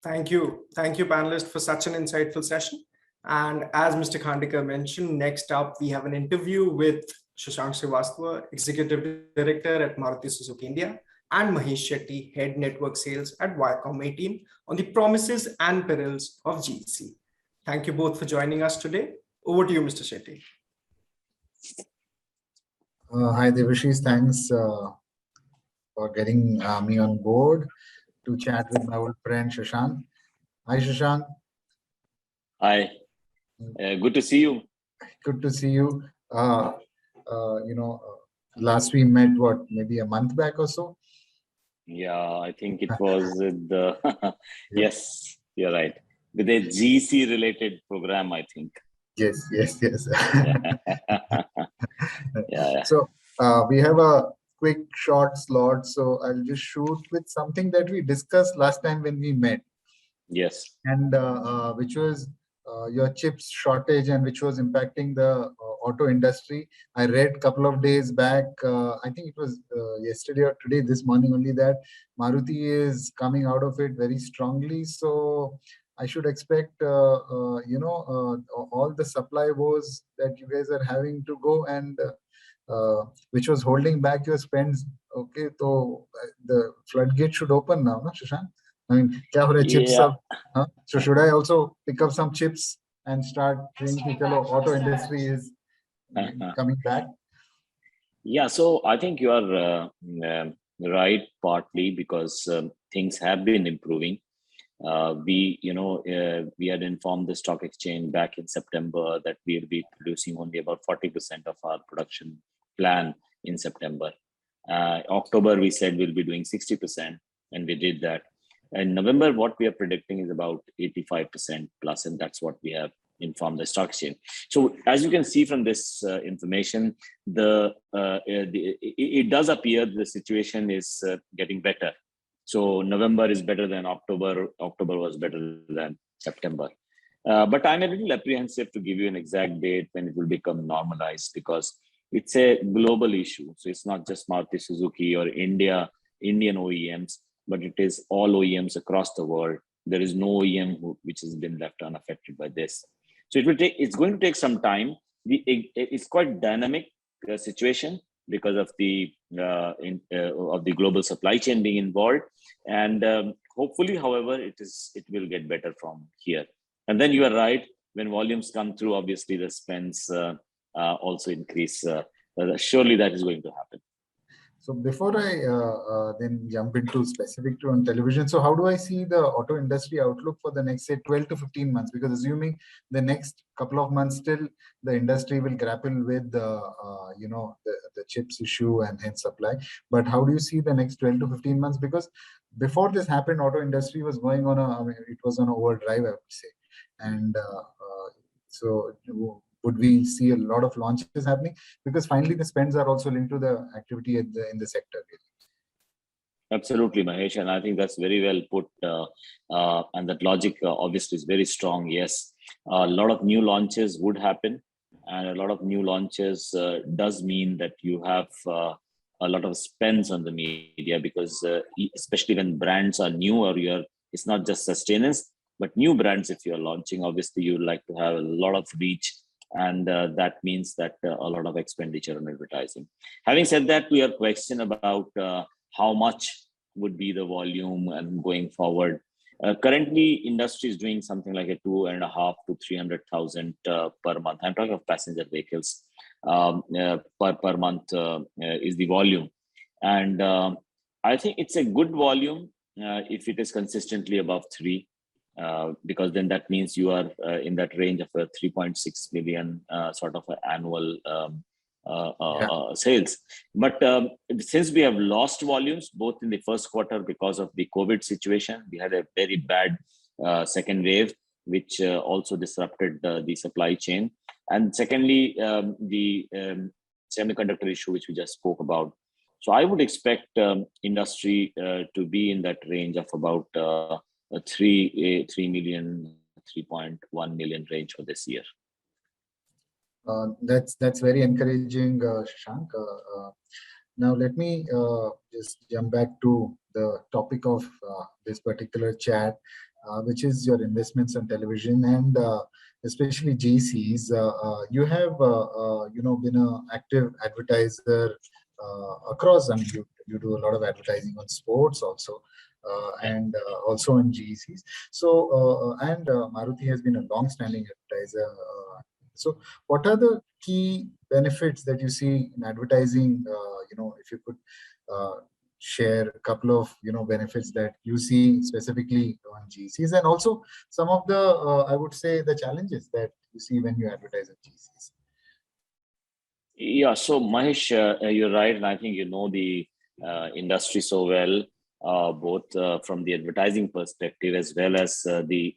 Thank you, panelists, for such an insightful session. And as Mr. Khandekar mentioned, next up we have an interview with Shashank Srivastava, Executive Director at Maruti Suzuki India, and Mahesh Shetty, Head Network Sales at Viacom A-Team, on the promises and perils of GC. Thank you both for joining us today. Over to you, Mr. Shetty. Hi, Devashish. Thanks for getting me on board to chat with my old friend Shashank. Hi, Shashank. Hi. Good to see you. Good to see you. Last we met, what, maybe a month back or so? Yeah, I think it was the yes, you're right. With a GC related program, I think. Yes. Yeah. So we have a quick short slot, so I'll just shoot with something that we discussed last time when we met. Yes. And which was your chips shortage, and which was impacting the auto industry. I read a couple of days back, I think it was yesterday or today, this morning only, that Maruti is coming out of it very strongly. So I should expect, all the supply woes that you guys are having to go, and which was holding back your spends. Okay, so the floodgate should open now, no, Shashank? I mean, chips Yeah. huh? So should I also pick up some chips and start thinking auto industry is coming back? Yeah, so I think you are right, partly because things have been improving. We had informed the stock exchange back in September that we will be producing only about 40% of our production plan in September. October, we said we'll be doing 60%, and we did that. In November, what we are predicting is about 85% plus, and that's what we have informed the stock exchange. So as you can see from this information, it does appear the situation is getting better. So November is better than October. October was better than September. But I'm a little apprehensive to give you an exact date when it will become normalized, because it's a global issue. So it's not just Maruti Suzuki or Indian OEMs, but it is all OEMs across the world. There is no OEM which has been left unaffected by this. So it's going to take some time. It's quite dynamic situation because of the global supply chain being involved, and hopefully, however, it will get better from here. And then you are right, when volumes come through, obviously the spends also increase. Surely that is going to happen. So before I then jump into specific to on television, so how do I see the auto industry outlook for the next, say, 12 to 15 months? Because assuming the next couple of months still the industry will grapple with the chips issue and hence supply. But how do you see the next 12 to 15 months? Because before this happened, auto industry was going on it was on overdrive, I would say. And so would we see a lot of launches happening? Because finally the spends are also linked to the activity in the sector. Absolutely, Mahesh, and I think that's very well put. And that logic obviously is very strong. Yes, a lot of new launches would happen, and a lot of new launches does mean that you have a lot of spends on the media, because especially when brands are new, or it's not just sustenance, but new brands. If you're launching, obviously you would like to have a lot of reach. And that means that a lot of expenditure on advertising. Having said that, to your question about how much would be the volume and going forward, currently industry is doing something like a 2.5 to 300,000 per month. I'm talking of passenger vehicles per month is the volume, and I think it's a good volume if it is consistently above 3. Because then that means you are in that range of a 3.6 million sort of annual sales. But since we have lost volumes both in the first quarter because of the COVID situation, we had a very bad second wave, which also disrupted the supply chain. And secondly, the semiconductor issue, which we just spoke about. So I would expect industry to be in that range of about 3 million, 3.1 million range for this year. That's very encouraging, Shashank. Now let me just jump back to the topic of this particular chat. which is your investments on television and especially GCs. You have been an active advertiser across. I mean, you do a lot of advertising on sports also. And also on GCs. So, Maruti has been a long-standing advertiser. So, what are the key benefits that you see in advertising? If you could share a couple of benefits that you see specifically on GCs, and also some of the I would say the challenges that you see when you advertise on GCs. Yeah, so Mahesh, you're right, and I think you know the industry so well, both from the advertising perspective as well as the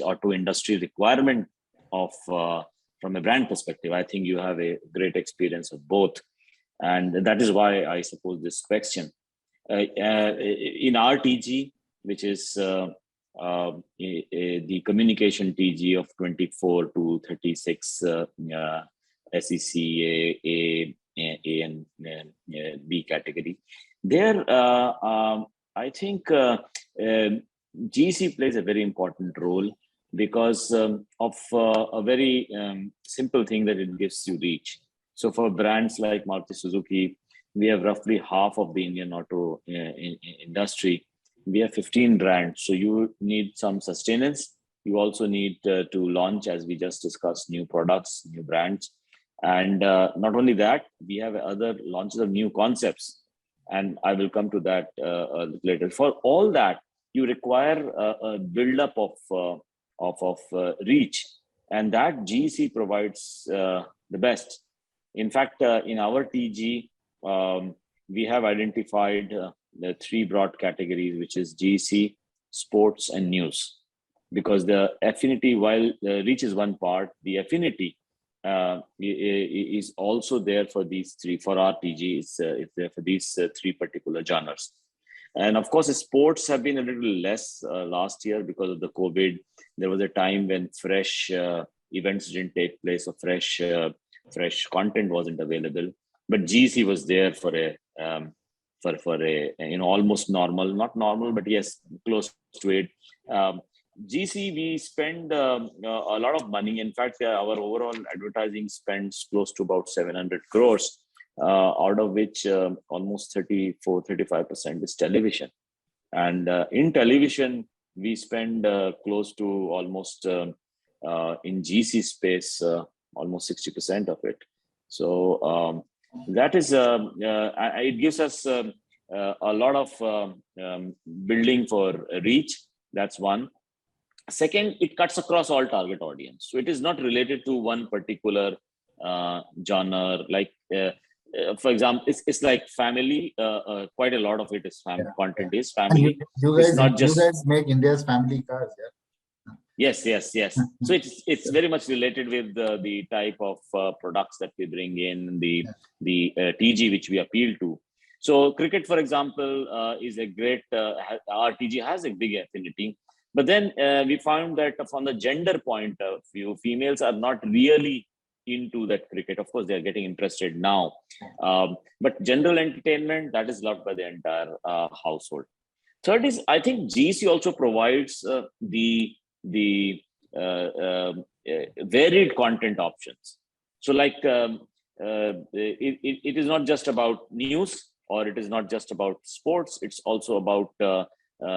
auto industry requirement of from a brand perspective. I think you have a great experience of both, and that is why I suppose this question. In our TG, which is the communication TG of 24 to 36 SEC, A, and B category. There, I think GC plays a very important role because of a very simple thing that it gives you reach. So for brands like Maruti Suzuki, we have roughly half of the Indian auto industry. We have 15 brands. So you need some sustenance. You also need to launch, as we just discussed, new products, new brands. And not only that, we have other launches of new concepts. And I will come to that later. For all that, you require a buildup of reach. And that GC provides the best. In fact, in our TG, we have identified the three broad categories, which is GC, sports, and news. Because the affinity, while the reach is one part, the affinity is also there for these three. For our TG, it's there for these three particular genres. And of course, sports have been a little less last year because of the COVID. There was a time when fresh events didn't take place, or fresh content wasn't available. But GC was there for a almost normal, not normal, but yes, close to it. GC, we spend a lot of money. In fact, our overall advertising spends close to about 700 crores, out of which almost 34-35% is television. And in television, we spend close to almost in GC space, almost 60% of it. So that is, it gives us a lot of building for reach. That's one. Second, it cuts across all target audience. So it is not related to one particular genre. Like, for example, it's like family. Quite a lot of it is content is family. You guys make India's family cars, yeah? Yes. So it's very much related with the type of products that we bring in, the TG which we appeal to. So cricket, for example, is a great. Our TG has a big affinity. But then we found that from the gender point of view, females are not really into that cricket. Of course, they are getting interested now. But general entertainment, that is loved by the entire household. Third is, I think GC also provides the varied content options. So like it is not just about news, or it is not just about sports. It's also about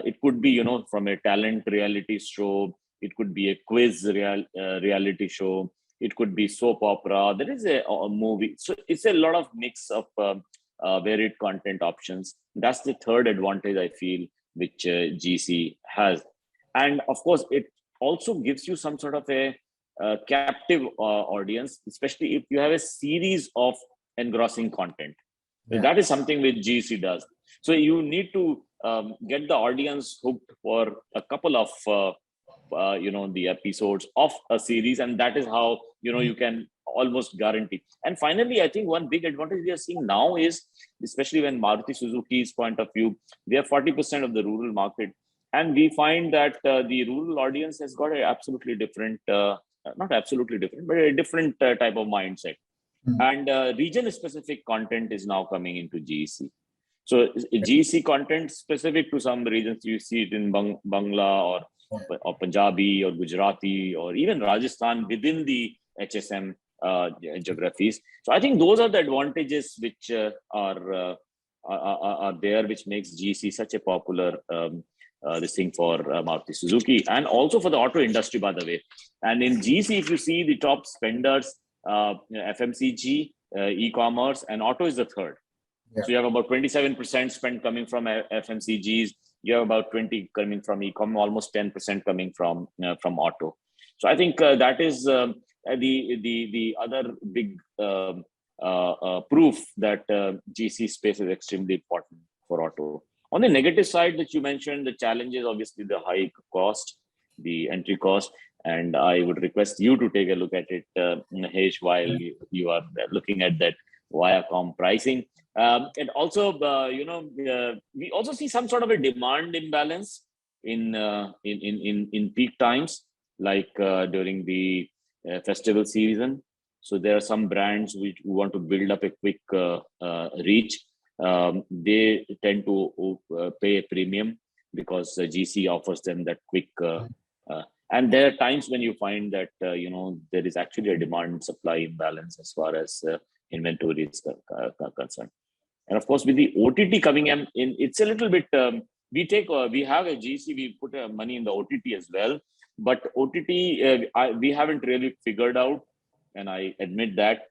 it could be, from a talent reality show. It could be a quiz reality show. It could be soap opera. There is a movie. So it's a lot of mix of varied content options. That's the third advantage I feel which GC has. And of course, it also gives you some sort of a captive audience, especially if you have a series of engrossing content. Yeah. That is something which GC does. So you need to get the audience hooked for a couple of the episodes of a series, and that is how you can almost guarantee. And finally, I think one big advantage we are seeing now is, especially when Maruti Suzuki's point of view, we have 40% of the rural market, and we find that the rural audience has got a absolutely different, not absolutely different, but a different type of mindset. And region-specific content is now coming into GEC. So GC content specific to some regions, you see it in Bangla or Punjabi or Gujarati or even Rajasthan within the HSM geographies. So I think those are the advantages which are there, which makes GC such a popular this thing for Maruti Suzuki, and also for the auto industry, by the way. And in GC, if you see the top spenders, FMCG, e-commerce, and auto is the third. Yeah. So you have about 27% spend coming from FMCGs. You have about 20 coming from e-com, almost 10% coming from auto. So I think that is the other big proof that GC space is extremely important for auto. On the negative side that you mentioned, the challenge is obviously the high cost, the entry cost. And I would request you to take a look at it, Mahesh, while you are looking at that Viacom pricing. And also, we also see some sort of a demand imbalance in peak times, like during the festival season. So there are some brands which want to build up a quick reach. They tend to pay a premium because GC offers them that quick. And there are times when you find that there is actually a demand supply imbalance as far as inventory is concerned. And of course, with the OTT coming in, it's a little bit. We have a GC. We put money in the OTT as well, but OTT we haven't really figured out, and I admit that,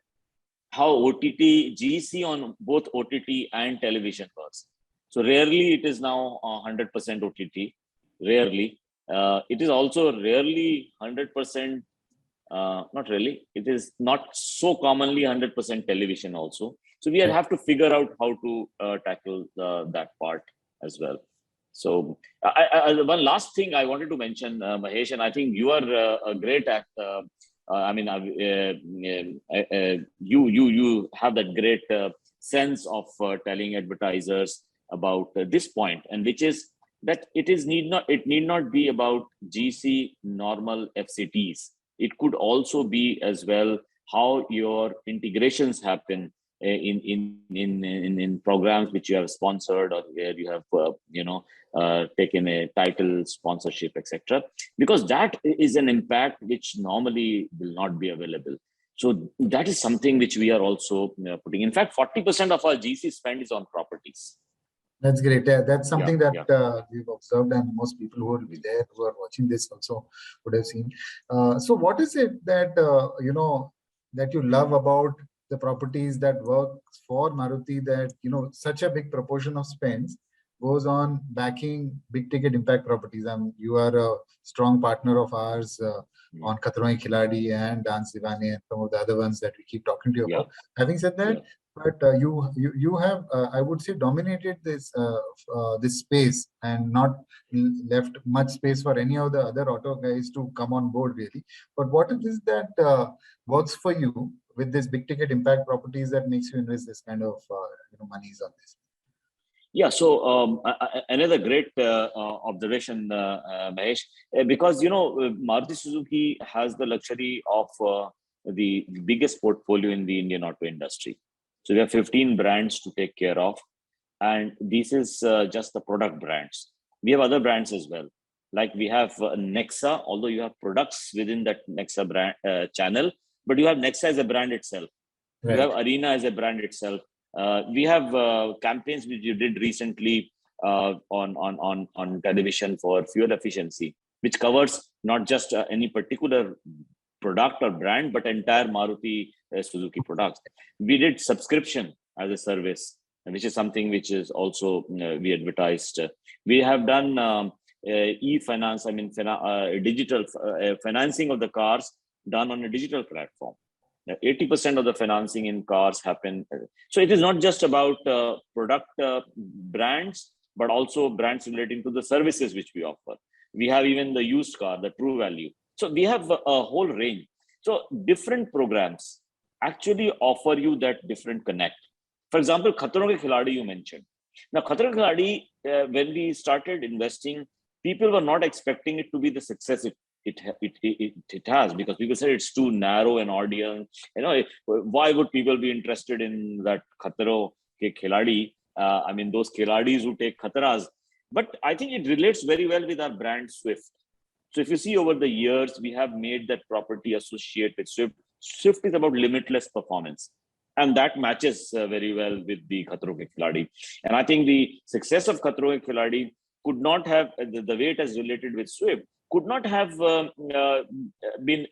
how OTT GC on both OTT and television works. So rarely it is now 100% OTT. Rarely. It is also rarely 100%, not really, it is not so commonly 100% television also. So we have to figure out how to tackle that part as well. So one last thing I wanted to mention, Mahesh, and I think you are a great actor. You have that great sense of telling advertisers about this point, and which is that it need not be about GC normal FCTs. It could also be as well how your integrations happen in programs which you have sponsored, or where you have taken a title sponsorship, etc. Because that is an impact which normally will not be available. So that is something which we are also putting. In fact, 40% of our GC spend is on properties. That's great. That's something that we've observed, and most people who will be there, who are watching this also, would have seen. So what is it that that you love about the properties that work for Maruti, that such a big proportion of spends goes on backing big ticket impact properties? You are a strong partner of ours on Khatron Ke Khiladi and Dance Divane and some of the other ones that we keep talking to you about. Having said that, but you have, I would say, dominated this this space and not left much space for any of the other auto guys to come on board, really. But what is this that works for you with this big ticket impact properties that makes you invest this kind of monies on this? Yeah, so another great observation, Mahesh, because Maruti Suzuki has the luxury of the biggest portfolio in the Indian auto industry. So we have 15 brands to take care of, and this is just the product brands. We have other brands as well, like we have Nexa, although you have products within that Nexa brand channel, but you have Nexa as a brand itself. Right. You have Arena as a brand itself. We have campaigns which you did recently on television for fuel efficiency, which covers not just any particular product or brand, but entire Maruti Suzuki products. We did subscription as a service, which is something which is also we advertised. We have done e-finance, digital financing of the cars done on a digital platform. 80% of the financing in cars happen. So it is not just about product brands, but also brands relating to the services which we offer. We have even the used car, the True Value. So we have a whole range. So different programs actually offer you that different connect. For example, Khatron Ke Khiladi you mentioned. Now, Khatron Ke Khiladi, when we started investing, people were not expecting it to be the success it has, because people said it's too narrow an audience. Why would people be interested in that Khatron Ke Khiladi I mean, those Khiladis who take khataras. But I think it relates very well with our brand Swift. So if you see over the years, we have made that property associate with Swift. Swift is about limitless performance. And that matches very well with the Khatron Ke Khiladi. And I think the success of Khatron Ke Khiladi could not have, the way it has related with Swift, could not have been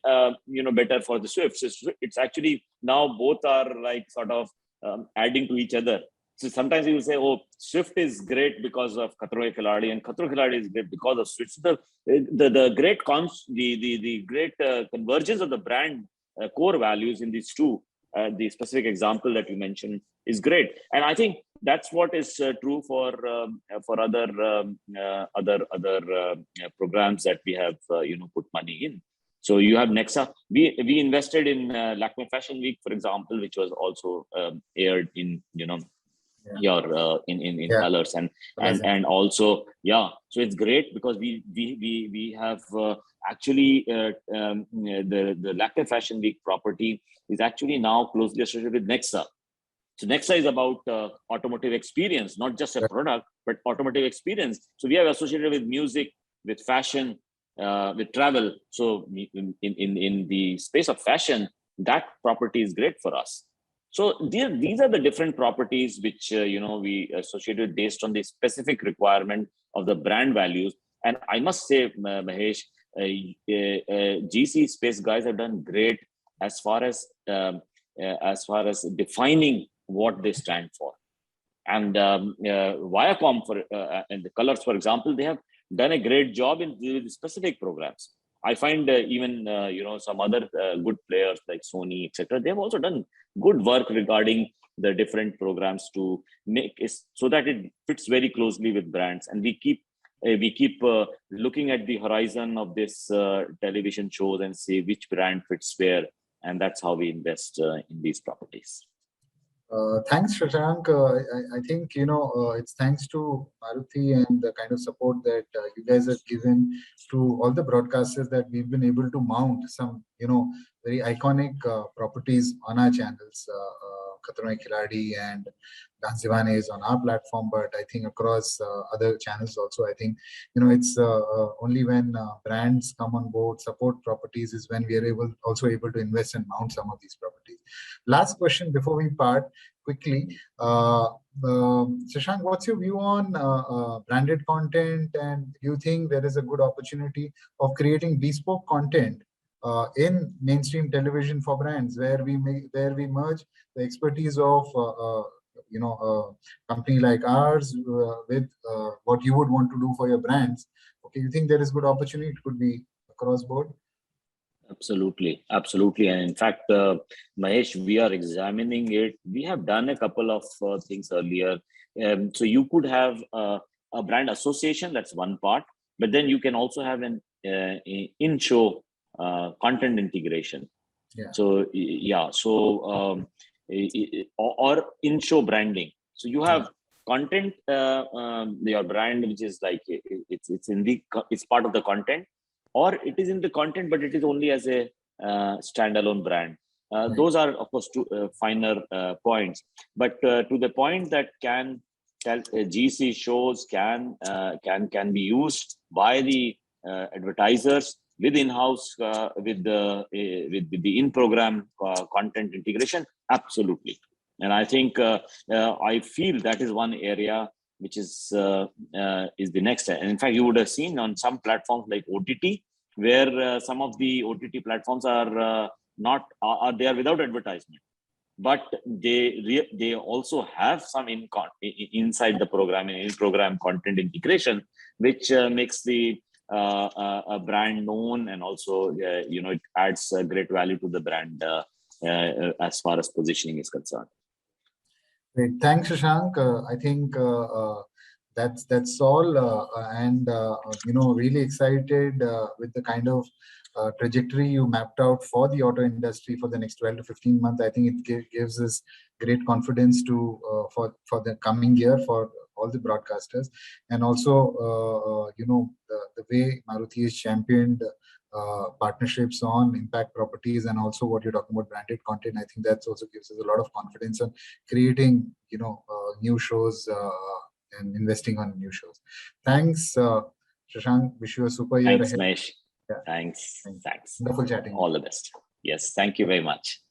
better for the Swifts. It's actually now both are like sort of adding to each other. So sometimes you will say, oh, Swift is great because of Khatron Ke Khiladi, and Khatron Ke Khiladi is great because of Swift. So the great convergence of the brand core values in these two, the specific example that you mentioned is great. And I think that's what is true for other programs that we have put money in. So you have Nexa. We invested in Lakme Fashion Week, for example, which was also aired in your in colors and also so it's great because we have actually the Lakme Fashion Week property is actually now closely associated with Nexa. So Nexa is about automotive experience, not just a product, but automotive experience. So we have associated with music, with fashion, with travel. So in the space of fashion, that property is great for us. So these are the different properties which we associated based on the specific requirement of the brand values. And I must say, Mahesh, GC Space guys have done great as far as defining what they stand for. And Viacom and the colors, for example, they have done a great job in the specific programs. I find even some other good players like Sony, etc. They have also done good work regarding the different programs to make it so that it fits very closely with brands. And we keep looking at the horizon of this television shows and see which brand fits where, and that's how we invest in these properties. Thanks, Shashank. I think, it's thanks to Maruti and the kind of support that you guys have given to all the broadcasters that we've been able to mount some, very iconic properties on our channels. Khatron Ke Khiladi and Dance Deewane is on our platform, but I think across other channels also, I think, it's only when brands come on board, support properties is when we are also able to invest and mount some of these properties. Last question before we part quickly. Shashank, what's your view on branded content, and do you think there is a good opportunity of creating bespoke content in mainstream television for brands where we merge the expertise of a company like ours with what you would want to do for your brands? Okay, you think there is good opportunity? It could be across board. Absolutely. And in fact, Mahesh, we are examining it. We have done a couple of things earlier. So you could have a brand association, that's one part, but then you can also have an in-show content integration. So or in-show branding. So you have content, your brand, which is like it's part of the content, or it is in the content, but it is only as a standalone brand. Those are, of course, two finer points. But to the point that GC shows can be used by the advertisers with in-house with the in-program content integration, absolutely. And I think I feel that is one area which is the next. And in fact, you would have seen on some platforms like OTT, where some of the OTT platforms are they are without advertisement, but they also have some inside the program and in-program content integration, which makes the a brand known, and also it adds great value to the brand as far as positioning is concerned. Great, thanks, Shashank. I think that's all, and really excited with the kind of trajectory you mapped out for the auto industry for the next 12 to 15 months. I think it gives us great confidence to for the coming year for all the broadcasters, and also the way Maruti has championed partnerships on impact properties, and also what you're talking about branded content. I think that also gives us a lot of confidence on creating, new shows and investing on new shows. Thanks, Shashank. Wish you a super year Thanks, ahead. Mahesh. Yeah. Thanks. Wonderful chatting. All the best. Yes, thank you very much.